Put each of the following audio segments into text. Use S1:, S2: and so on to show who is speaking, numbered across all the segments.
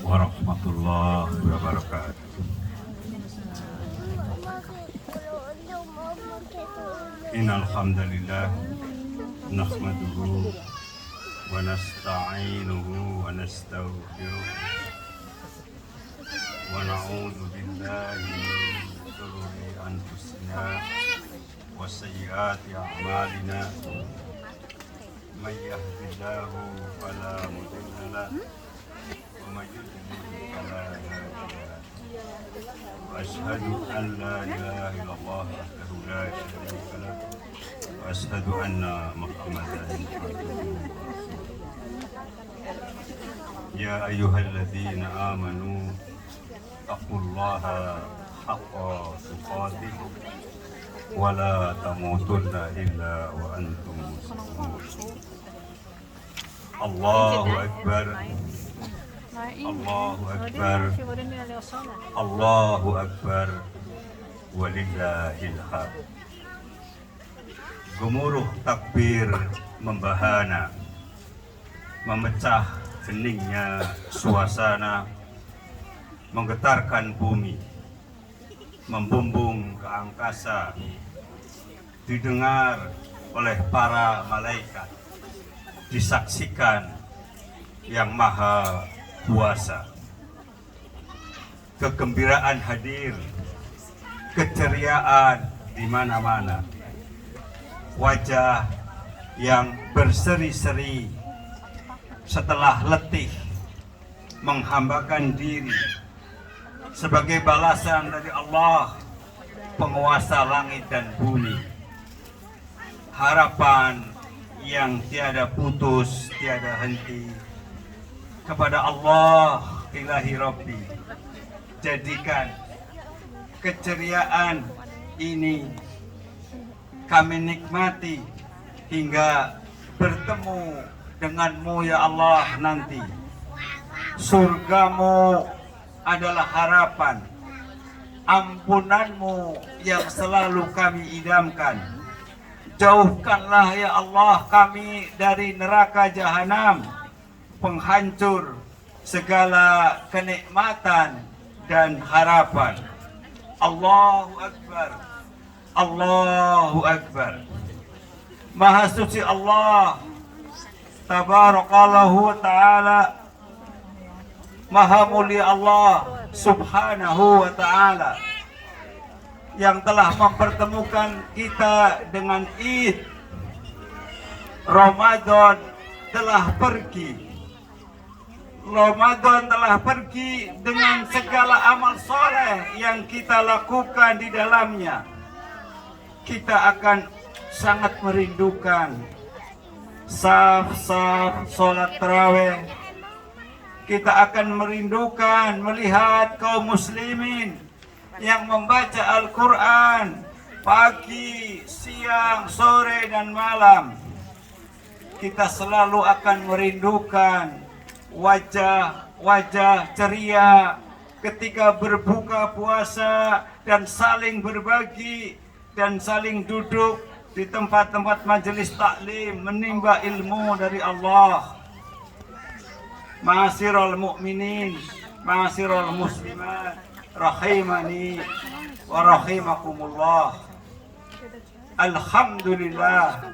S1: Warahmatullahi wabarakatuh. Innal hamdalillah nahmaduhu wa nasta'inuhu wa nastaghfiruh wa na'udzu billahi min shururi anfusina wa sayyiati a'malina. May yahdihillahu fala mudilla lahu wa may yudlil fala hadiya lahu. وأشهد أن لا إله إلا الله وحده لا شريك له وأشهد أن محمدا عبده ورسوله. يا أيها الذين آمنوا اتقوا الله حق تقاته ولا تموتن إلا وأنتم مسلمون. الله أكبر. Allahu Akbar, Allahu Akbar, walillahil hamd. Gemuruh takbir membahana, memecah heningnya suasana, menggetarkan bumi, membumbung ke angkasa, didengar oleh para malaikat, disaksikan yang maha kuasa. Kegembiraan hadir, keceriaan di mana-mana. Wajah yang berseri-seri setelah letih menghambakan diri sebagai balasan dari Allah, penguasa langit dan bumi. Harapan yang tiada putus, tiada henti kepada Allah ilahi Rabbi. Jadikan keceriaan ini kami nikmati hingga bertemu denganmu ya Allah nanti. Surgamu adalah harapan, ampunanmu yang selalu kami idamkan. Jauhkanlah ya Allah kami dari neraka jahanam, penghancur segala kenikmatan dan harapan. Allahu Akbar, Allahu Akbar. Maha suci Allah Tabarakallahu wa ta'ala, maha mulia Allah subhanahu wa ta'ala, yang telah mempertemukan kita dengan Id. Ramadan telah pergi, Ramadan telah pergi dengan segala amal soleh yang kita lakukan di dalamnya. Kita akan sangat merindukan saf-saf sholat tarawih. Kita akan merindukan melihat kaum muslimin yang membaca Al-Quran pagi, siang, sore, dan malam. Kita selalu akan merindukan wajah-wajah ceria ketika berbuka puasa dan saling berbagi dan saling duduk di tempat-tempat majelis taklim menimba ilmu dari Allah. Ma'asyiral mu'minin, ma'asyiral muslimat, rahimani wa rahimakumullah. Alhamdulillah,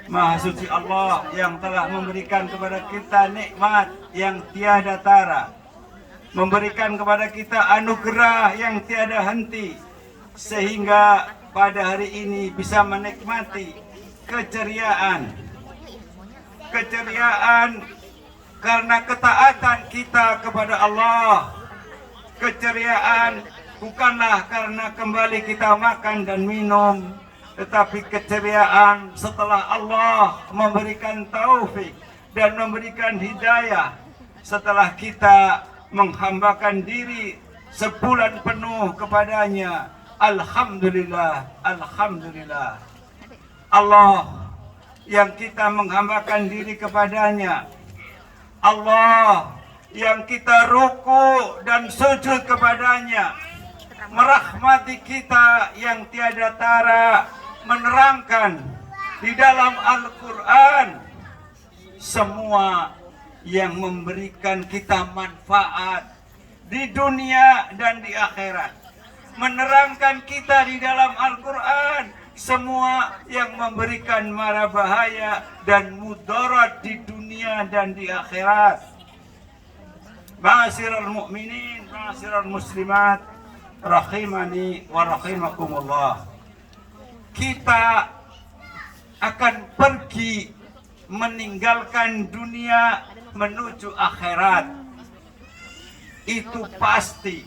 S1: Maha suci Allah yang telah memberikan kepada kita nikmat yang tiada tara, memberikan kepada kita anugerah yang tiada henti, sehingga pada hari ini bisa menikmati keceriaan karena ketaatan kita kepada Allah. Keceriaan bukanlah karena kembali kita makan dan minum, tetapi keceriaan setelah Allah memberikan taufik dan memberikan hidayah, setelah kita menghambakan diri sebulan penuh kepadanya. Alhamdulillah, Alhamdulillah. Allah yang kita menghambakan diri kepadanya, Allah yang kita ruku dan sujud kepadanya, merahmati kita yang tiada tara, menerangkan di dalam Al-Quran semua yang memberikan kita manfaat di dunia dan di akhirat, menerangkan kita di dalam Al-Quran semua yang memberikan mara bahaya dan mudarat di dunia dan di akhirat. Ma'asyiral mu'minin, ma'asyiral muslimat, rahimani wa rahimakumullah. Kita akan pergi meninggalkan dunia menuju akhirat. Itu pasti.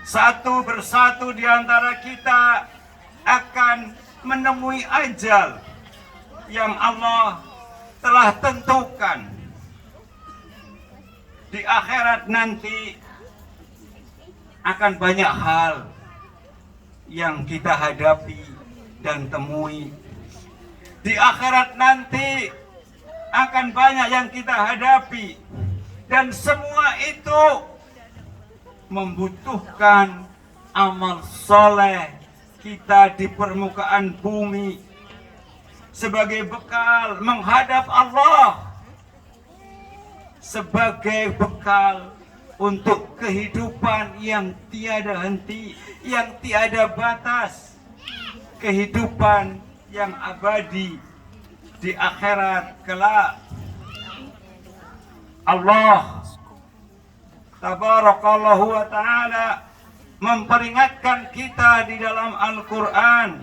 S1: Satu persatu di antara kita akan menemui ajal yang Allah telah tentukan. Di akhirat nanti akan banyak hal yang kita hadapi dan temui. Di akhirat nanti akan banyak yang kita hadapi, dan semua itu membutuhkan amal soleh kita di permukaan bumi sebagai bekal menghadap Allah, sebagai bekal untuk kehidupan yang tiada henti, yang tiada batas, kehidupan yang abadi di akhirat kelak. Allah tabarakallahu wa ta'ala memperingatkan kita di dalam Al-Quran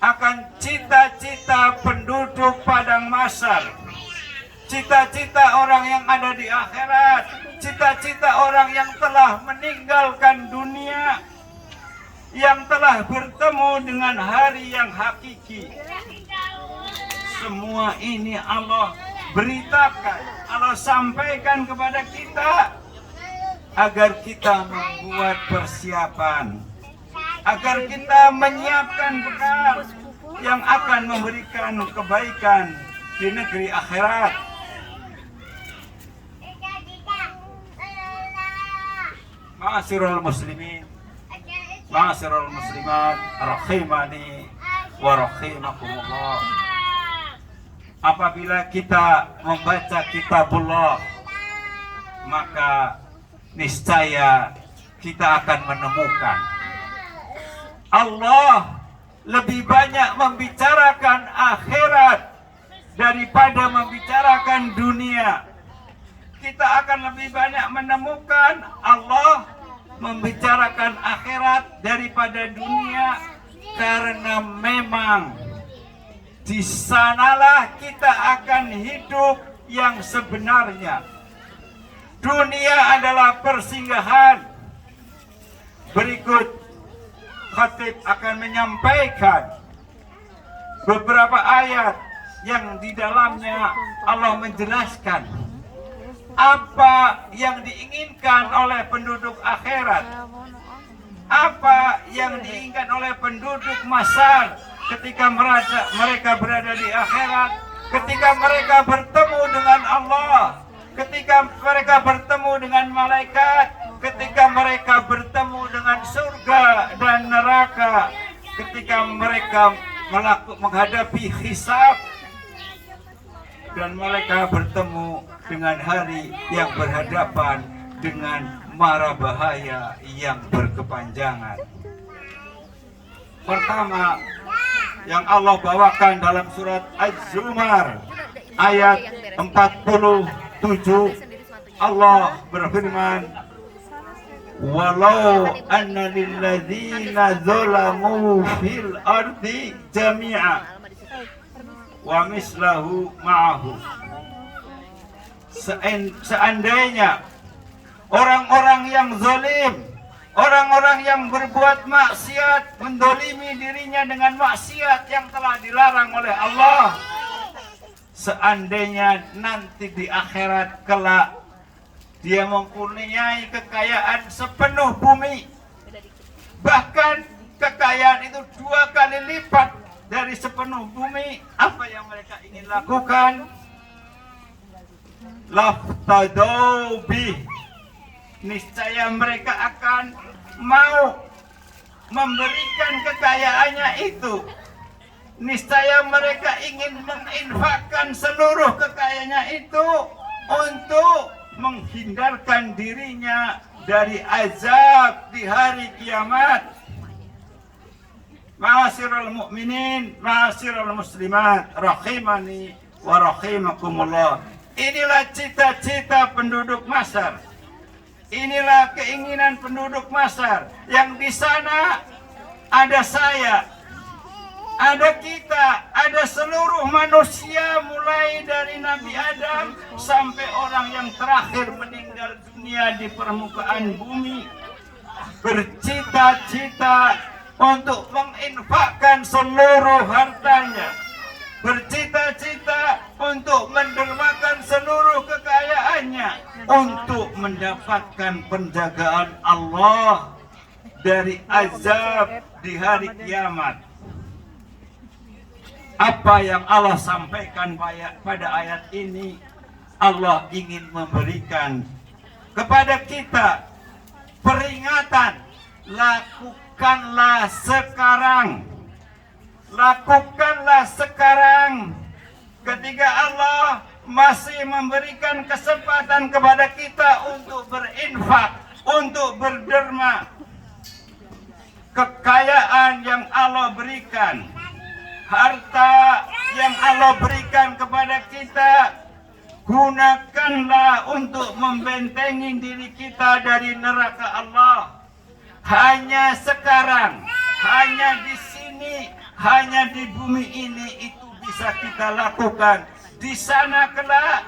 S1: akan cita-cita penduduk padang mahsyar, cita-cita orang yang ada di akhirat, cita-cita orang yang telah meninggalkan dunia, yang telah bertemu dengan hari yang hakiki. Semua ini Allah beritakan, Allah sampaikan kepada kita agar kita membuat persiapan, agar kita menyiapkan bekal yang akan memberikan kebaikan di negeri akhirat. Ma'asyiral muslimin, ma'asyiral muslimat, rahimani wa rahimakumullah. Apabila kita membaca kitabullah, maka niscaya kita akan menemukan Allah lebih banyak membicarakan akhirat daripada membicarakan dunia. Kita akan lebih banyak menemukan Allah membicarakan akhirat daripada dunia, karena memang di sanalah kita akan hidup yang sebenarnya. Dunia adalah persinggahan. Berikut khatib akan menyampaikan beberapa ayat yang di dalamnya Allah menjelaskan apa yang diinginkan oleh penduduk akhirat, apa yang diinginkan oleh penduduk mahsyar ketika mereka berada di akhirat, ketika mereka bertemu dengan Allah, ketika mereka bertemu dengan malaikat, ketika mereka bertemu dengan surga dan neraka, ketika mereka menghadapi hisab, dan mereka bertemu dengan hari yang berhadapan dengan mara bahaya yang berkepanjangan. Pertama yang Allah bawakan dalam surat Az-Zumar ayat 47, Allah berfirman, walau anna lilladzina zalamu fil ardi jami'a wa mislahu ma'ahu. Seandainya orang-orang yang zalim, orang-orang yang berbuat maksiat, mendolimi dirinya dengan maksiat yang telah dilarang oleh Allah, seandainya nanti di akhirat kelak dia mempunyai kekayaan sepenuh bumi, bahkan kekayaan itu 2 kali lipat dari sepenuh bumi, apa yang mereka ingin lakukan? Laftadau bih, niscaya mereka akan mau memberikan kekayaannya itu. Niscaya mereka ingin menginfakkan seluruh kekayaannya itu untuk menghindarkan dirinya dari azab di hari kiamat. Ma'asyiral mu'minin, ma'asyiral muslimat, rahimani wa rahimakumullah. Inilah cita-cita penduduk Masar. Inilah keinginan penduduk Masar. Yang di sana ada saya, ada kita, ada seluruh manusia mulai dari Nabi Adam sampai orang yang terakhir meninggal dunia di permukaan bumi, bercita-cita untuk menginfakkan seluruh hartanya, bercita-cita untuk mendermakan seluruh kekayaannya untuk mendapatkan penjagaan Allah dari azab di hari kiamat. Apa yang Allah sampaikan pada ayat ini, Allah ingin memberikan kepada kita peringatan. Lakukanlah sekarang. Lakukanlah sekarang. Ketika Allah masih memberikan kesempatan kepada kita untuk berinfak, untuk berderma. Kekayaan yang Allah berikan, harta yang Allah berikan kepada kita, gunakanlah untuk membentengi diri kita dari neraka Allah. Hanya sekarang, hanya di sini, hanya di bumi ini itu bisa kita lakukan. Di sana kelak,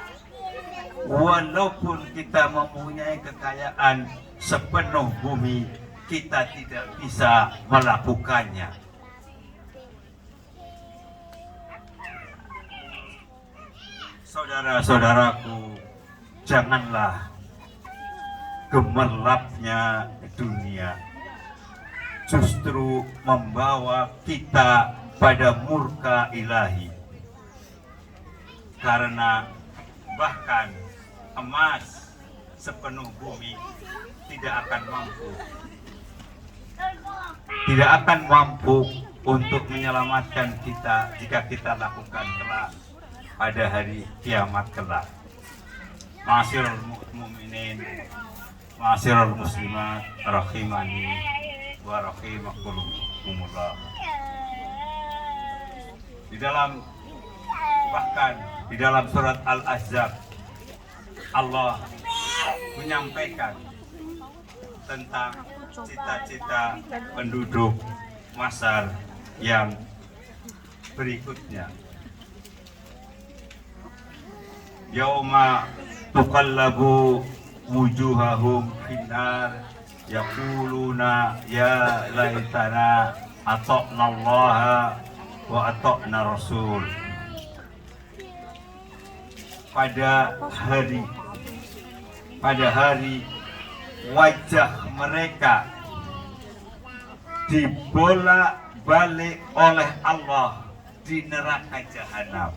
S1: walaupun kita mempunyai kekayaan sepenuh bumi, kita tidak bisa melakukannya. Saudara-saudaraku, janganlah gemerlapnya dunia justru membawa kita pada murka ilahi. Karena bahkan emas sepenuh bumi tidak akan mampu untuk menyelamatkan kita jika kita lakukan kelak pada hari kiamat kelak. Ma'asyiral mu'minin, ma'asyiral muslimat, rahimani wa rahimakumullah. Bahkan di dalam surat Al-Ahzab Allah menyampaikan tentang cita-cita penduduk Masar yang berikutnya. Yauma tuqallabu wujuhahum finnar yaquluna ya laitana ata'na Allah wa ata'na Rasul. Pada hari wajah mereka dibolak-balik oleh Allah di neraka jahanam,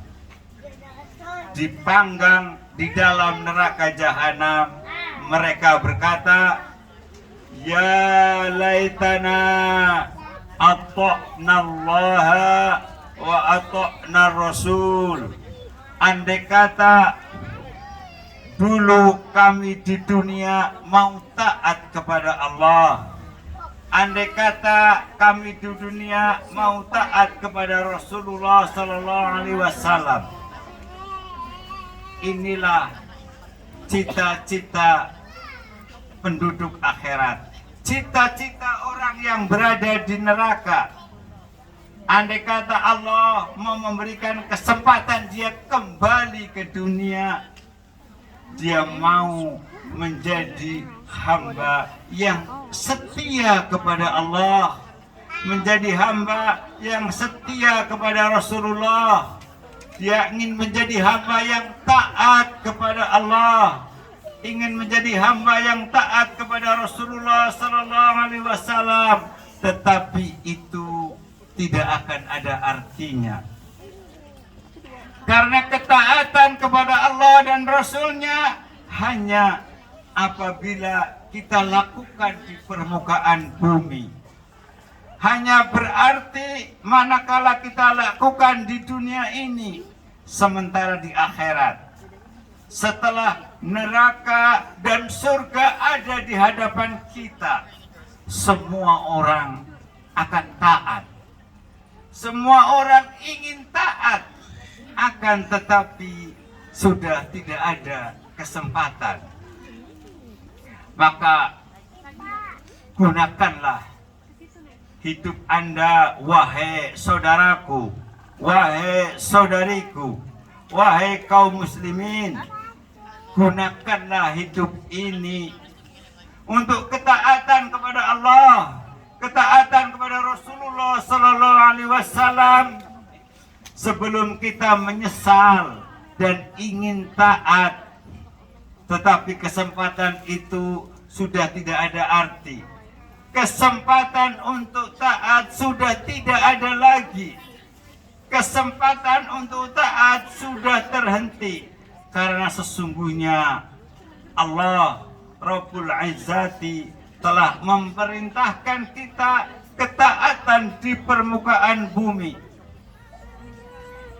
S1: dipanggang di dalam neraka jahanam. Mereka berkata, ya laitana ata'na Allah wa ata'na Rasul. Andai kata dulu kami di dunia mau taat kepada Allah, andai kata kami di dunia mau taat kepada Rasulullah Sallallahu Alaihi Wasallam. Inilah cita-cita penduduk akhirat, cita-cita orang yang berada di neraka. Andai kata Allah mau memberikan kesempatan dia kembali ke dunia, dia mau menjadi hamba yang setia kepada Allah, menjadi hamba yang setia kepada Rasulullah. Dia ingin menjadi hamba yang taat kepada Allah, ingin menjadi hamba yang taat kepada Rasulullah Sallallahu Alaihi Wasallam. Tetapi itu tidak akan ada artinya, karena ketaatan kepada Allah dan Rasulnya hanya apabila kita lakukan di permukaan bumi. Hanya berarti manakala kita lakukan di dunia ini, sementara di akhirat setelah neraka dan surga ada di hadapan kita, semua orang akan taat. Semua orang ingin taat, akan tetapi sudah tidak ada kesempatan. Maka gunakanlah hidup Anda, wahai saudaraku, wahai saudariku, wahai kaum muslimin. Gunakanlah hidup ini untuk ketaatan kepada Allah, ketaatan kepada Rasulullah Sallallahu Alaihi Wasallam. Sebelum kita menyesal dan ingin taat, tetapi kesempatan itu sudah tidak ada arti. Kesempatan untuk taat sudah tidak ada lagi. Kesempatan untuk taat sudah terhenti. Karena sesungguhnya Allah Rabbul Izzati telah memerintahkan kita ketaatan di permukaan bumi.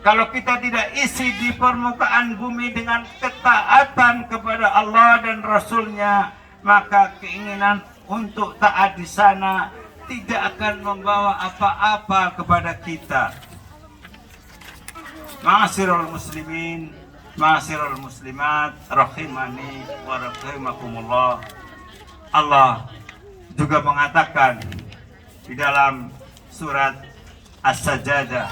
S1: Kalau kita tidak isi di permukaan bumi dengan ketaatan kepada Allah dan Rasulnya, maka keinginan untuk taat di sana tidak akan membawa apa-apa kepada kita. Ma'asyiral muslimin, ma'asyiral muslimat, rahimani wa rahimakumullah. Allah juga mengatakan di dalam surat As-Sajdah,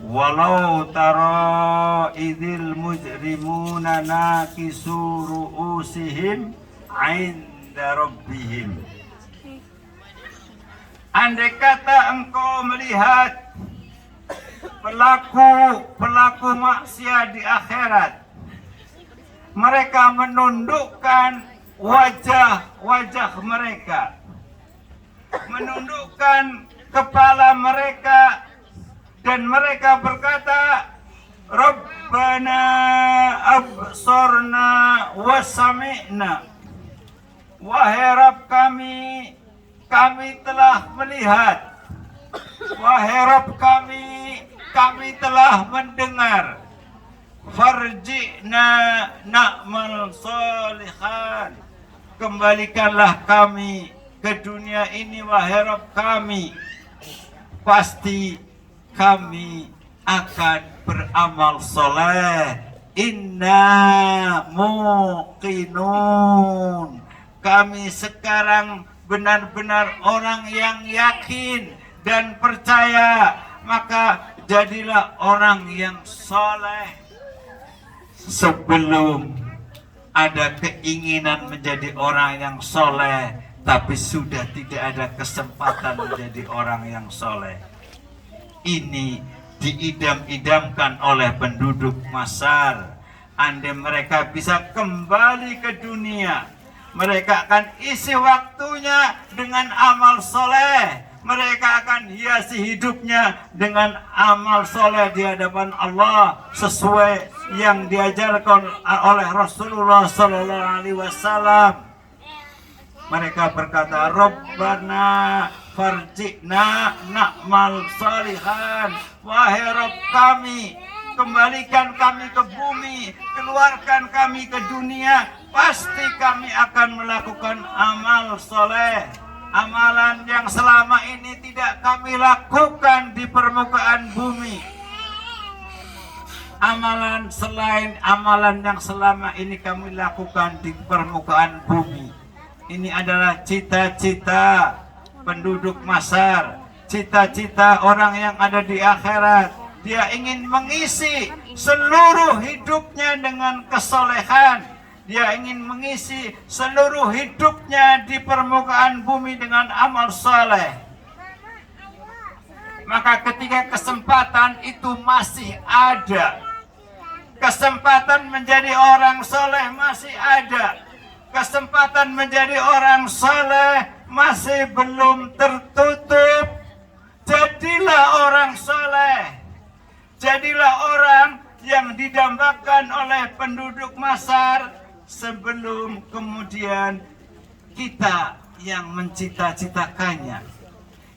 S1: walau tara idzil mujrimuna nakisu ru'usihim 'inda rabbihim. Andai kata engkau melihat pelaku maksiat di akhirat, mereka menundukkan wajah mereka, menundukkan kepala mereka, dan mereka berkata, Rabbana absorna wa sami'na. Wahai Rabb kami telah melihat. Wahai Rabb kami telah mendengar. Farji'na na'mal salihan. Kembalikanlah kami ke dunia ini, wahai Rabb kami. Pasti kami akan beramal soleh. Inna muqinun. Kami sekarang benar-benar orang yang yakin dan percaya. Maka jadilah orang yang soleh. Sebelum ada keinginan menjadi orang yang soleh, tapi sudah tidak ada kesempatan menjadi orang yang soleh. Ini diidam-idamkan oleh penduduk Masar. Andai mereka bisa kembali ke dunia, mereka akan isi waktunya dengan amal soleh. Mereka akan hiasi hidupnya dengan amal soleh di hadapan Allah, sesuai yang diajarkan oleh Rasulullah Sallallahu Alaihi Wasallam. Mereka berkata, Rabbana farji'na na'mal salihan. Wahai Rabb kami, kembalikan kami ke bumi, keluarkan kami ke dunia. Pasti kami akan melakukan amal soleh. Amalan yang selama ini tidak kami lakukan di permukaan bumi. Amalan selain amalan yang selama ini kami lakukan di permukaan bumi. Ini adalah cita-cita penduduk Masar, cita-cita orang yang ada di akhirat. Dia ingin mengisi seluruh hidupnya dengan kesolehan. Dia ingin mengisi seluruh hidupnya di permukaan bumi dengan amal soleh. Maka ketika kesempatan itu masih ada, kesempatan menjadi orang soleh masih ada, kesempatan menjadi orang soleh masih belum tertutup. Jadilah orang soleh. Jadilah orang yang didambakan oleh penduduk Masar, sebelum kemudian kita yang mencita-citakannya,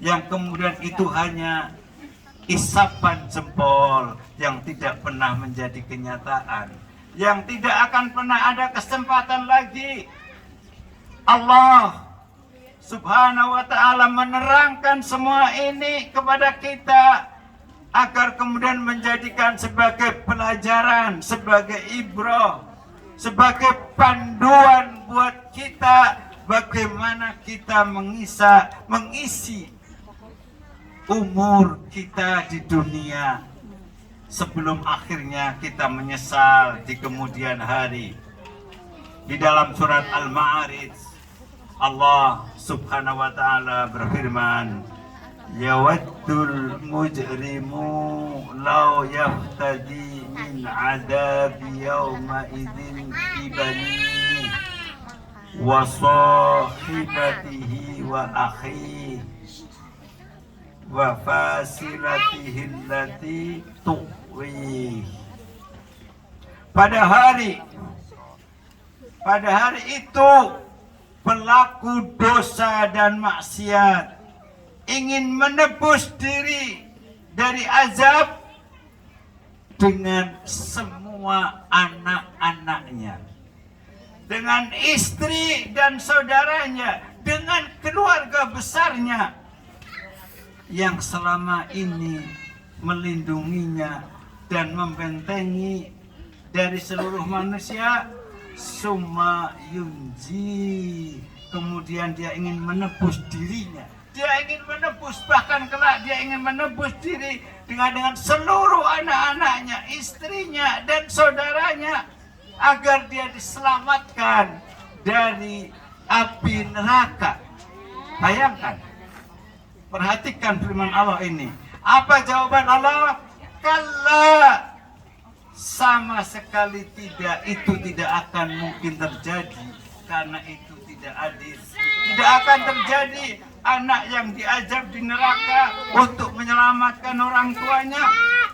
S1: yang kemudian itu hanya isapan jempol yang tidak pernah menjadi kenyataan. yang tidak akan pernah ada kesempatan lagi. Allah Subhanahu wa ta'ala menerangkan semua ini kepada kita agar kemudian menjadikan sebagai pelajaran, sebagai ibrah, sebagai panduan buat kita bagaimana kita mengisi umur kita di dunia sebelum akhirnya kita menyesal di kemudian hari. Di dalam surat Al-Ma'arij Allah Subhanahu wa ta'ala berfirman, yawaddul mujrimu law yaftadi min adabi yawma idzin ibani wa sahibatihi wa akhihi wa fasilatihi allati tuwi. Pada hari itu pelaku dosa dan maksiat ingin menebus diri dari azab dengan semua anak-anaknya, dengan istri dan saudaranya, dengan keluarga besarnya yang selama ini melindunginya dan membentengi dari seluruh manusia. Summa yunji, kemudian dia ingin menebus dirinya, dia ingin menebus, bahkan kelak dia ingin menebus diri dengan seluruh anak-anaknya, istrinya dan saudaranya, agar dia diselamatkan dari api neraka. Bayangkan, perhatikan firman Allah ini. Apa jawaban Allah? Kalla, sama sekali tidak, itu tidak akan mungkin terjadi karena itu tidak adil. Tidak akan terjadi anak yang diazab di neraka untuk menyelamatkan orang tuanya,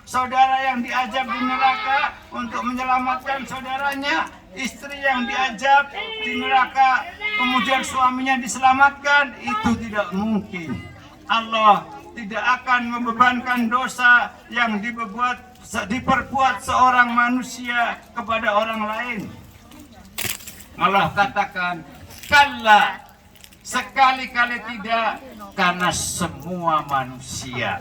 S1: saudara yang diazab di neraka untuk menyelamatkan saudaranya, istri yang diazab di neraka kemudian suaminya diselamatkan. Itu tidak mungkin. Allah tidak akan membebankan dosa yang diperbuat seorang manusia kepada orang lain. Allah katakan, kalla, sekali-kali tidak, karena semua manusia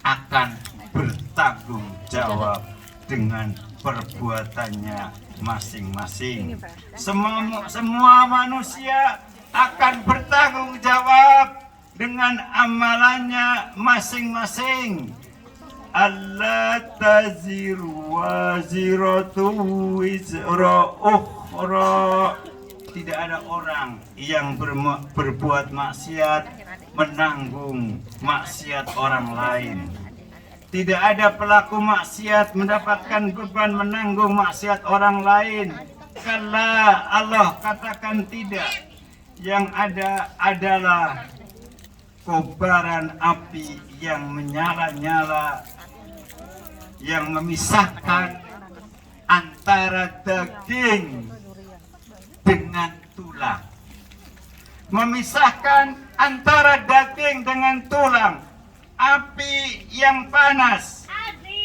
S1: akan bertanggung jawab dengan perbuatannya masing-masing. Semua manusia akan bertanggung jawab dengan amalannya masing-masing. Allah taziru waziratu wizra ukhra. Tidak ada orang yang berbuat maksiat menanggung maksiat orang lain. Tidak ada pelaku maksiat mendapatkan beban menanggung maksiat orang lain. Kala, Allah katakan tidak. Yang ada adalah kobaran api yang menyala-nyala, yang memisahkan antara daging dengan tulang. Memisahkan antara daging dengan tulang. Api yang panas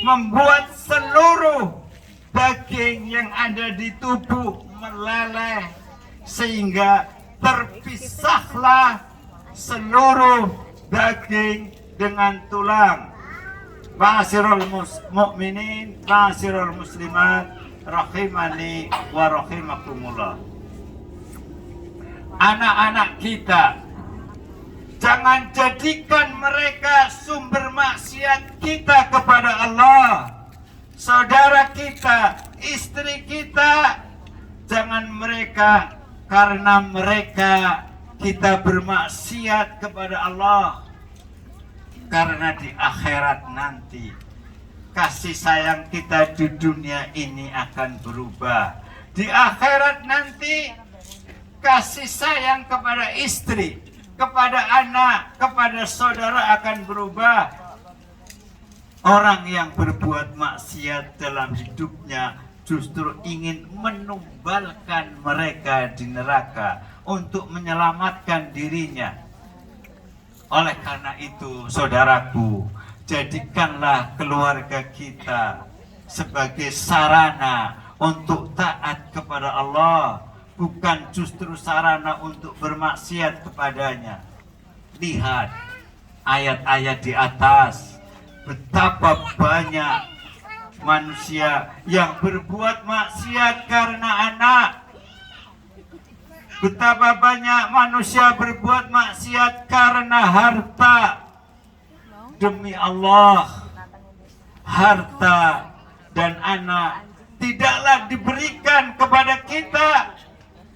S1: membuat seluruh daging yang ada di tubuh meleleh, sehingga terpisahlah seluruh daging dengan tulang. Ma'asyiral mu'minin, ma'asyiral muslimat, rahimani wa rahimakumullah. Anak-anak kita, jangan jadikan mereka sumber maksiat kita kepada Allah. Saudara kita, istri kita, jangan mereka, karena mereka kita bermaksiat kepada Allah. Karena di akhirat nanti kasih sayang kita di dunia ini akan berubah. Di akhirat nanti kasih sayang kepada istri, kepada anak, kepada saudara akan berubah. Orang yang berbuat maksiat dalam hidupnya justru ingin menumbalkan mereka di neraka untuk menyelamatkan dirinya. Oleh karena itu, saudaraku, jadikanlah keluarga kita sebagai sarana untuk taat kepada Allah, bukan justru sarana untuk bermaksiat kepadanya. Lihat ayat-ayat di atas, betapa banyak manusia yang berbuat maksiat karena anak. Betapa banyak manusia berbuat maksiat karena harta. Demi Allah, harta dan anak tidaklah diberikan kepada kita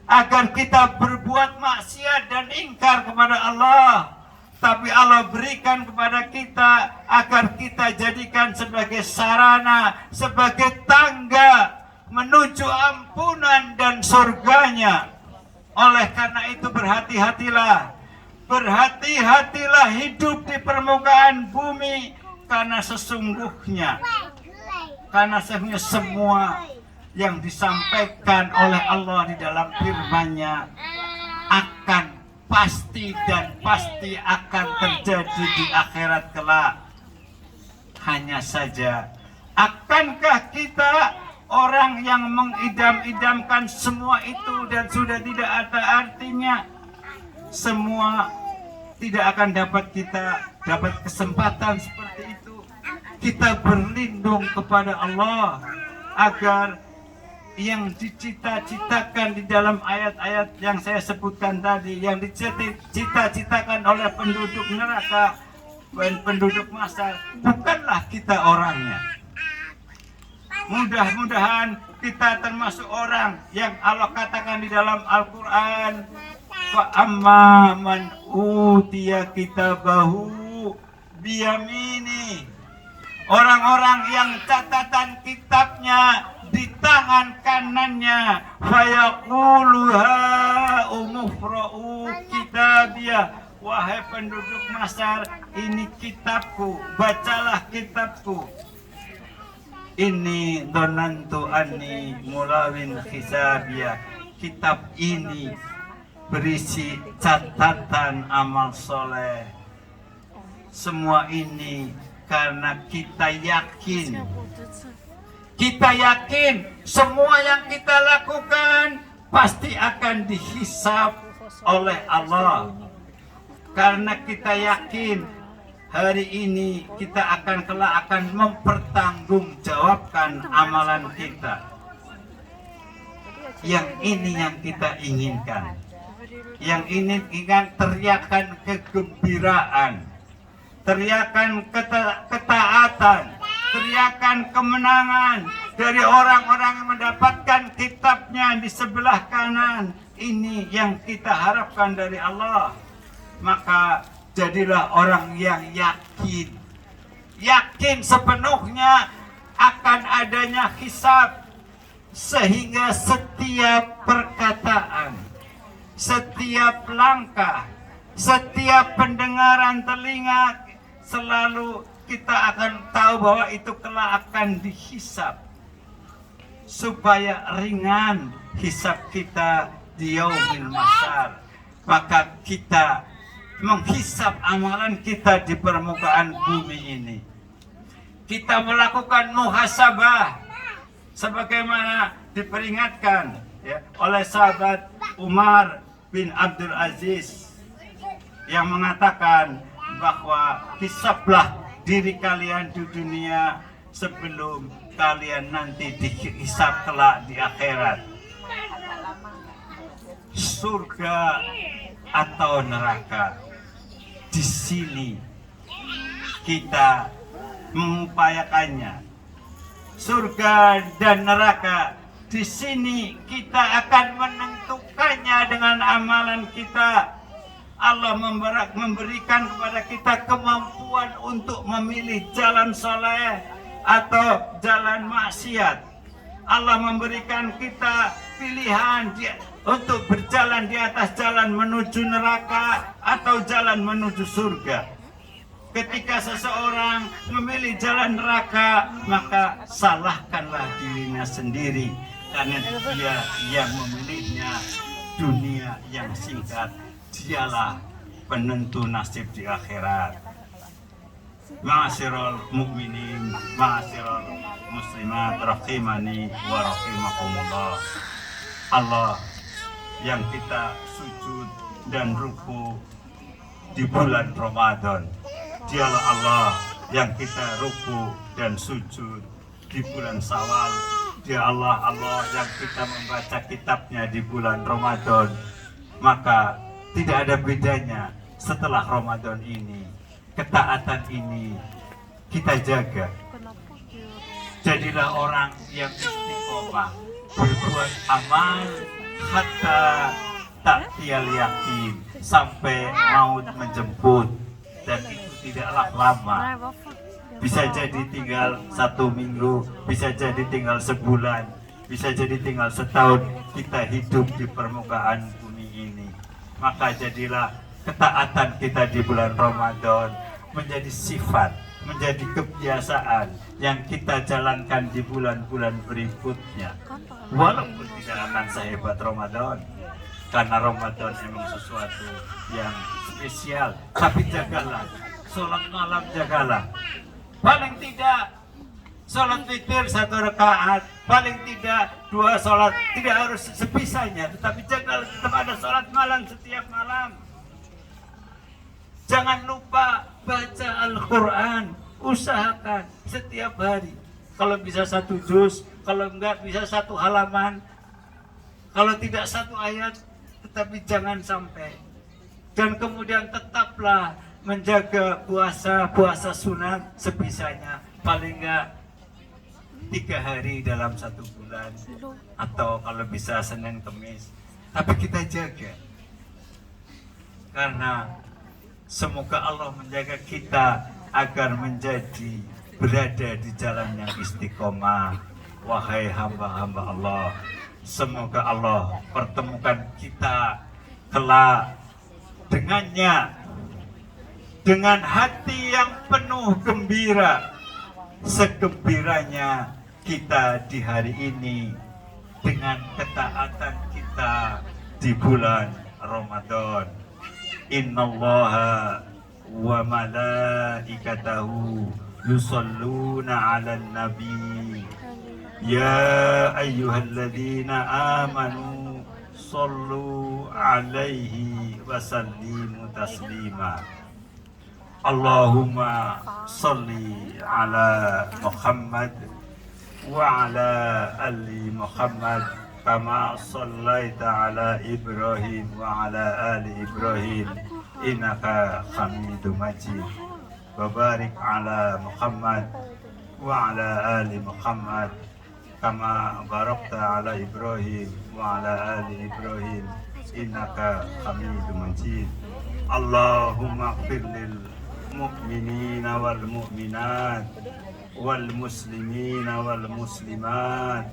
S1: agar kita berbuat maksiat dan ingkar kepada Allah. Tapi Allah berikan kepada kita agar kita jadikan sebagai sarana, sebagai tangga menuju ampunan dan surganya. Oleh karena itu berhati-hatilah. Berhati-hatilah hidup di permukaan bumi. Karena sesungguhnya semua yang disampaikan oleh Allah di dalam firman-Nya akan pasti dan pasti akan terjadi di akhirat kelak. Hanya saja, akankah kita orang yang mengidam-idamkan semua itu dan sudah tidak ada artinya? Semua tidak akan dapat kesempatan seperti itu. Kita berlindung kepada Allah agar yang dicita-citakan di dalam ayat-ayat yang saya sebutkan tadi, yang dicita-citakan oleh penduduk neraka dan penduduk masar, bukanlah kita orangnya. Mudah-mudahan kita termasuk orang yang Allah katakan di dalam Al-Quran, fa amma man utiya kitabahu biyamini. Orang-orang yang catatan kitabnya di tangan kanannya, fayaqulu ha umufra'u kitabiyah. Wahai penduduk Masar, ini kitabku, bacalah kitabku. Ini donantu anni mulawin hisabiyah. Kitab ini berisi catatan amal soleh. Semua ini karena kita yakin semua yang kita lakukan pasti akan dihisab oleh Allah. Karena kita yakin hari ini kita kelak akan mempertanggungjawabkan amalan kita. Yang ini yang kita inginkan. Yang ini ingat teriakan kegembiraan, teriakan ketaatan, teriakan kemenangan dari orang-orang yang mendapatkan kitabnya di sebelah kanan. Ini yang kita harapkan dari Allah. Maka jadilah orang yang yakin sepenuhnya akan adanya hisab, sehingga setiap perkataan, setiap langkah, setiap pendengaran telinga, selalu kita akan tahu bahwa itu kelak akan dihisab, supaya ringan hisab kita di yaumil mahsyar. Maka kita menghisab amalan kita di permukaan bumi ini. Kita melakukan muhasabah sebagaimana diperingatkan oleh sahabat Umar bin Abdul Aziz yang mengatakan bahwa hisablah diri kalian di dunia sebelum kalian nanti dihisab kelak di akhirat. Surga atau neraka, di sini kita mengupayakannya. Surga dan neraka, di sini kita akan menentukannya dengan amalan kita. Allah memberikan kepada kita kemampuan untuk memilih jalan soleh atau jalan maksiat. Allah memberikan kita pilihan untuk berjalan di atas jalan menuju neraka atau jalan menuju surga. Ketika seseorang memilih jalan neraka, maka salahkanlah dirinya sendiri, karena dia yang memilihnya dunia yang singkat. Dialah penentu nasib di akhirat. Ma'asyiral mu'minin, ma'asyiral muslimat, rahimani wa rahimakumullah. Allah yang kita sujud dan ruku di bulan Ramadan, dialah Allah yang kita ruku dan sujud di bulan Syawal. Dia Allah yang kita membaca kitabnya di bulan Ramadan. Maka tidak ada bedanya setelah Ramadan ini. Ketaatan ini kita jaga. Jadilah orang yang istiqomah berbuat amal hatta ta'tiyal yakin, sampai maut menjemput. Dan itu tidaklah lama. Bisa jadi tinggal 1 minggu, bisa jadi tinggal sebulan, bisa jadi tinggal setahun kita hidup di permukaan bumi ini. Maka jadilah ketaatan kita di bulan Ramadan menjadi sifat, menjadi kebiasaan yang kita jalankan di bulan-bulan berikutnya. Walaupun tidak akan sehebat Ramadan, karena Ramadan memang sesuatu yang spesial. Tapi jagalah, sholat malam jagalah. Paling tidak sholat witir 1 rakaat, paling tidak 2 sholat, tidak harus sebisanya, tetapi jangan tetap ada sholat malam setiap malam. Jangan lupa baca Al-Quran, usahakan setiap hari. Kalau bisa 1 juz, kalau enggak bisa 1 halaman, kalau tidak 1 ayat, tetapi jangan sampai. Dan kemudian tetaplah menjaga puasa sunat sebisanya, paling enggak 3 hari dalam 1 bulan, atau kalau bisa Senin Kemis. Tapi kita jaga, karena semoga Allah menjaga kita agar menjadi berada di jalan yang istiqomah. Wahai hamba-hamba Allah, semoga Allah pertemukan kita kelak dengannya, dengan hati yang penuh gembira, segembiranya kita di hari ini, dengan ketaatan kita di bulan Ramadan. Innallaha wa malaikatahu yusalluna 'alan nabi ya ayyuhalladzina amanu sallu 'alaihi wa sallimu taslima. Allahumma salli ala Muhammad wa ala ali Muhammad kama sallaita ala Ibrahim wa ala ali Ibrahim innaka Hamidum Majid. Wa barik ala Muhammad wa ala ali Muhammad kama barakta ala Ibrahim wa ala ali Ibrahim innaka Hamidum Majid. Allahumma ighfir lil mu'minina wal mu'minat wal muslimina wal muslimat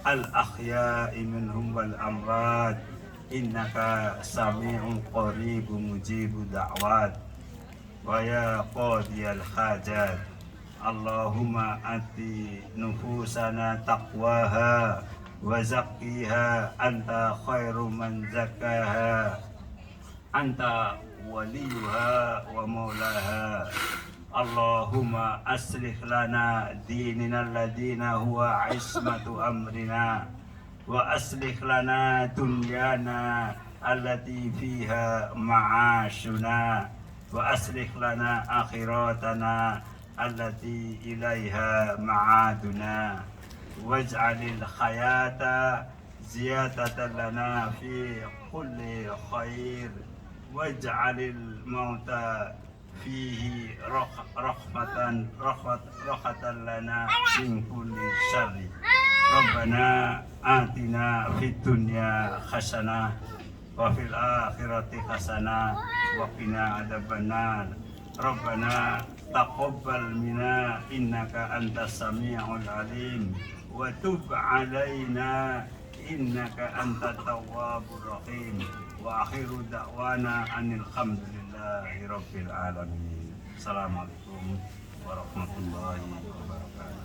S1: al-akhya'i minhum wal amwat innaka sami'un qaribun mujibu da'wat. Wa ya qadiyal hajat Allahumma ati nufusana taqwaha wa zakkiha anta khairu man zakkaha anta waliyuha wa maulaha. Allahumma aslih lana dinina alladina huwa ismatu amrina wa aslih lana dunyana allati fiha ma'ashuna wa aslih lana akhiratana allati ilaiha ma'aduna waj'alil hayata ziyadatan lana fi kulli khair waj'alil mauta fihi rahmatan lana min kulli syarri. Rabbana atina fid dunya hasanah wa fil akhirati hasanah wa qina adzabannar. Rabbana taqabbal minna innaka antas samiul alim wa tub alaina innaka antat tawwabur rahim. Wa akhiru da'wana anil hamdulillahi rabbil alamin. Assalamualaikum warahmatullahi wabarakatuh.